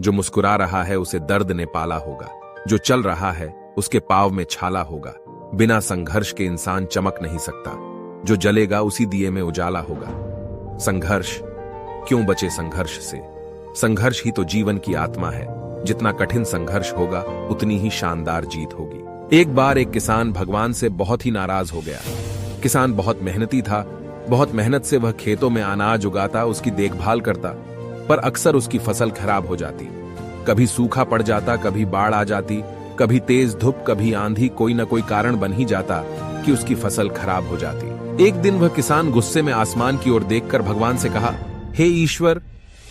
जो मुस्कुरा रहा है उसे दर्द ने पाला होगा, जो चल रहा है उसके पांव में छाला होगा। बिना संघर्ष के इंसान चमक नहीं सकता, जो जलेगा उसी दिए में उजाला होगा। संघर्ष, क्यों बचे संघर्ष से? संघर्ष ही तो जीवन की आत्मा है। जितना कठिन संघर्ष होगा उतनी ही शानदार जीत होगी। एक बार एक किसान भगवान से बहुत ही नाराज हो गया। किसान बहुत मेहनती था, बहुत मेहनत से वह खेतों में अनाज उगाता, उसकी देखभाल करता, पर अक्सर उसकी फसल खराब हो जाती। कभी सूखा पड़ जाता, कभी बाढ़ आ जाती, कभी तेज धूप, कभी आंधी, कोई न कोई कारण बन ही जाता कि उसकी फसल खराब हो जाती। एक दिन वह किसान गुस्से में आसमान की ओर देखकर भगवान से कहा, हे ईश्वर,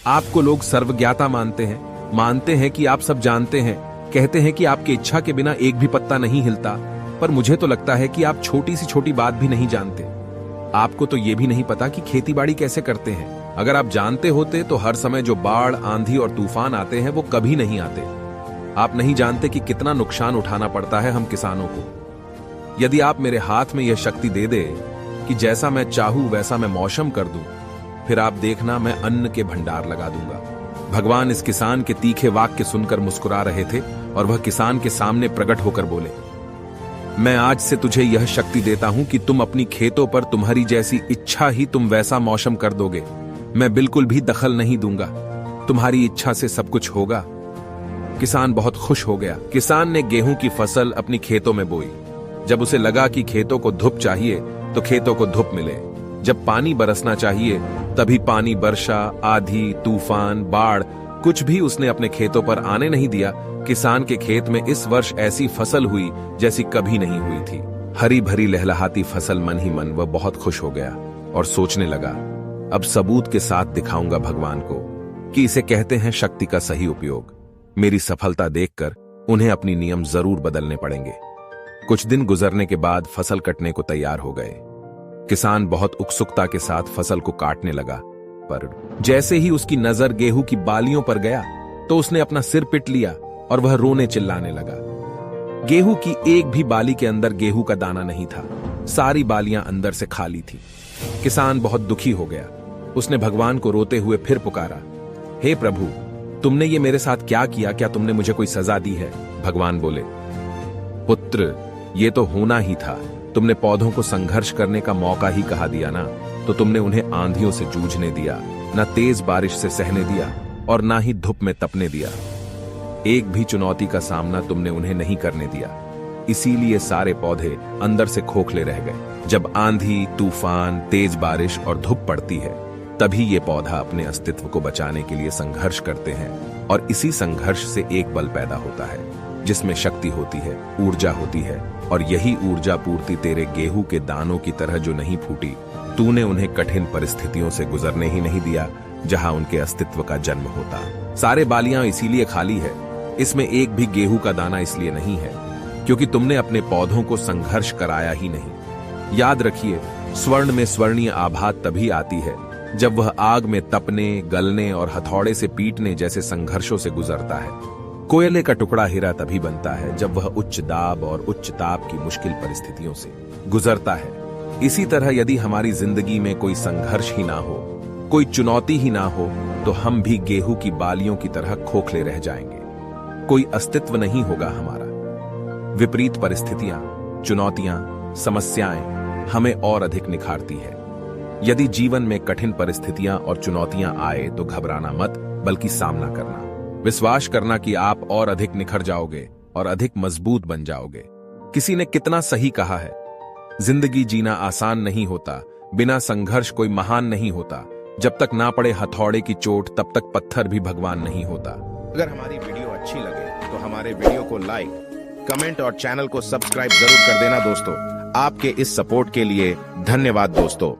आपको लोग सर्वज्ञाता मानते हैं कि आप सब जानते हैं, कहते हैं कि आपकी इच्छा के बिना एक भी पत्ता नहीं हिलता, पर मुझे तो लगता है कि आप छोटी सी छोटी बात भी नहीं जानते। आपको तो यह भी नहीं पता कि खेतीबाड़ी कैसे करते हैं। अगर आप जानते होते तो हर समय जो बाढ़, आंधी और तूफान आते हैं वो कभी नहीं आते। आप नहीं जानते कि कितना नुकसान उठाना पड़ता है हम किसानों को। यदि आप मेरे हाथ में यह शक्ति दे दे कि जैसा मैं चाहूं वैसा मैं मौसम कर दूं, फिर आप देखना मैं अन्न के भंडार लगा दूंगा। भगवान इस किसान के तीखे वाक्य सुनकर मुस्कुरा रहे थे और वह किसान के सामने प्रकट होकर बोले, मैं आज से तुझे यह शक्ति देता हूं कि तुम अपनी खेतों पर तुम्हारी जैसी इच्छा ही तुम वैसा मौसम कर दोगे। मैं बिल्कुल भी दखल नहीं दूंगा, तुम्हारी इच्छा से सब कुछ होगा। किसान बहुत खुश हो गया। किसान ने गेहूं की फसल अपनी खेतों में बोई। जब उसे लगा कि खेतों को धूप चाहिए तो खेतों को धूप मिले, जब पानी बरसना चाहिए तभी पानी, वर्षा, आंधी, तूफान, बाढ़, कुछ भी उसने अपने खेतों पर आने नहीं दिया। किसान के खेत में इस वर्ष ऐसी फसल हुई जैसी कभी नहीं हुई थी। हरी भरी लहलहाती फसल। मन ही मन वह बहुत खुश हो गया और सोचने लगा, अब सबूत के साथ दिखाऊंगा भगवान को कि इसे कहते हैं शक्ति का सही उपयोग। मेरी सफलता देखकर उन्हें अपनी नियम जरूर बदलने पड़ेंगे। कुछ दिन गुजरने के बाद फसल कटने को तैयार हो गए। किसान बहुत उत्सुकता के साथ फसल को काटने लगा, पर जैसे ही उसकी नजर गेहूं की बालियों पर गया तो उसने अपना सिर पिट लिया और वह रोने चिल्लाने लगा। गेहूं की एक भी बाली के अंदर गेहूं का दाना नहीं था, सारी बालियां अंदर से खाली थी। किसान बहुत दुखी हो गया। उसने भगवान को रोते हुए फिर पुकारा, हे प्रभु, तुमने ये मेरे साथ क्या किया? क्या तुमने मुझे कोई सजा दी है? भगवान बोले, पुत्र, ये तो होना ही था। तुमने पौधों को संघर्ष करने का मौका ही कहा दिया ना, तो तुमने उन्हें आंधियों से जूझने दिया, ना तेज बारिश से सहने दिया और ना ही धूप में तपने दिया। एक भी चुनौती का सामना तुमने उन्हें नहीं करने दिया। इसीलिए सारे पौधे अंदर से खोखले रह गए। जब आंधी, तूफान, तेज बारिश और धूप पड़ती है तभी ये पौधा अपने अस्तित्व को बचाने के लिए संघर्ष करते हैं, और इसी संघर्ष से एक बल पैदा होता है जिसमें शक्ति होती है, ऊर्जा होती है। और यही ऊर्जा पूर्ति तेरे गेहूं के दानों की तरह जो नहीं फूटी, तूने उन्हें कठिन परिस्थितियों से गुजरने ही नहीं दिया जहां उनके अस्तित्व का जन्म होता। सारे बालियां इसीलिए खाली है, इसमें एक भी गेहूं का दाना इसलिए नहीं है क्योंकि तुमने अपने पौधों को संघर्ष कराया ही नहीं। याद रखिए, स्वर्ण में स्वर्णीय आभा तभी आती है जब वह आग में तपने, गलने और हथौड़े से पीटने जैसे संघर्षों से गुजरता है। कोयले का टुकड़ा हीरा तभी बनता है जब वह उच्च दाब और उच्च ताप की मुश्किल परिस्थितियों से गुजरता है। इसी तरह यदि हमारी जिंदगी में कोई संघर्ष ही ना हो, कोई चुनौती ही ना हो, तो हम भी गेहूं की बालियों की तरह खोखले रह जाएंगे। कोई अस्तित्व नहीं होगा हमारा। विपरीत परिस्थितियां, चुनौतियां, समस्याएं हमें और अधिक निखारती है। यदि जीवन में कठिन परिस्थितियां और चुनौतियां आए तो घबराना मत, बल्कि सामना करना। विश्वास करना कि आप और अधिक निखर जाओगे और अधिक मजबूत बन जाओगे। किसी ने कितना सही कहा है, जिंदगी जीना आसान नहीं होता, बिना संघर्ष कोई महान नहीं होता। जब तक ना पड़े हथौड़े की चोट तब तक पत्थर भी भगवान नहीं होता। अगर हमारी वीडियो अच्छी लगे तो हमारे वीडियो को लाइक, कमेंट और चैनल को सब्सक्राइब जरूर कर देना दोस्तों। आपके इस सपोर्ट के लिए धन्यवाद दोस्तों।